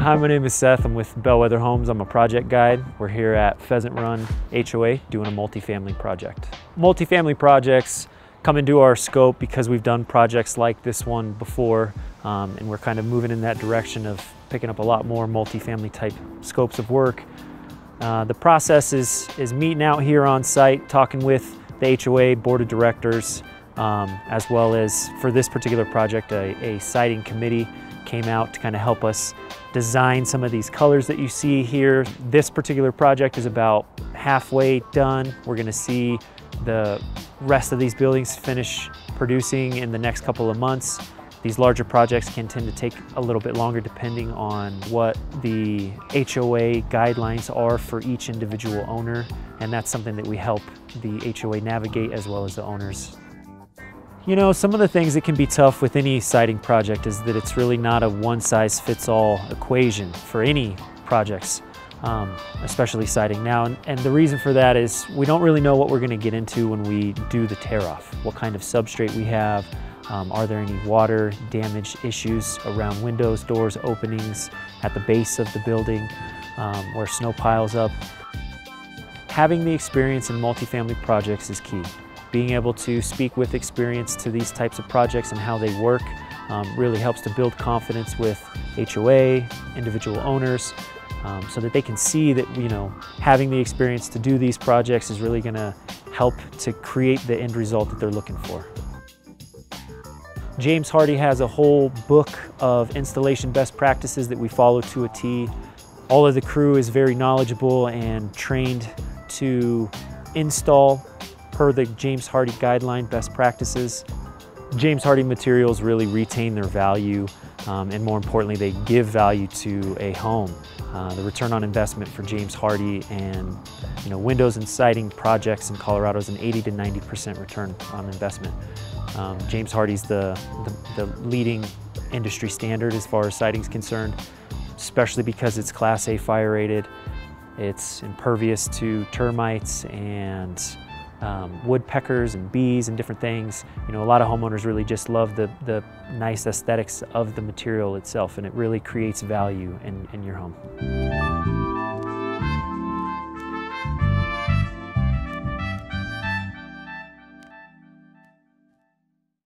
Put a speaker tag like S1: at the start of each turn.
S1: Hi, my name is Seth. I'm with Bellwether Homes. I'm a project guide. We're here at Pheasant Run HOA doing a multifamily project. Multifamily projects come into our scope because we've done projects like this one before, and we're kind of moving in that direction of picking up a lot more multifamily type scopes of work. The process is meeting out here on site, talking with the HOA board of directors, as well as for this particular project, a siding committee came out to kind of help us design some of these colors that you see here. This particular project is about halfway done. We're going to see the rest of these buildings finish producing in the next couple of months. These larger projects can tend to take a little bit longer depending on what the HOA guidelines are for each individual owner, and that's something that we help the HOA navigate as well as the owners. You know, some of the things that can be tough with any siding project is that it's really not a one-size-fits-all equation for any projects, especially siding. Now, and the reason for that is we don't really know what we're going to get into when we do the tear-off, what kind of substrate we have. Are there any water damage issues around windows, doors, openings at the base of the building where snow piles up? Having the experience in multifamily projects is key. Being able to speak with experience to these types of projects and how they work really helps to build confidence with HOA, individual owners, so that they can see that, you know, having the experience to do these projects is really going to help to create the end result that they're looking for. James Hardie has a whole book of installation best practices that we follow to a T. All of the crew is very knowledgeable and trained to install per the James Hardie guideline best practices. James Hardie materials really retain their value, and more importantly, they give value to a home. The return on investment for James Hardie and windows and siding projects in Colorado is an 80 to 90% return on investment. James Hardie's the leading industry standard as far as siding is concerned, especially because it's Class A fire rated. It's impervious to termites and woodpeckers and bees and different things. A lot of homeowners really just love the nice aesthetics of the material itself, and it really creates value in your home.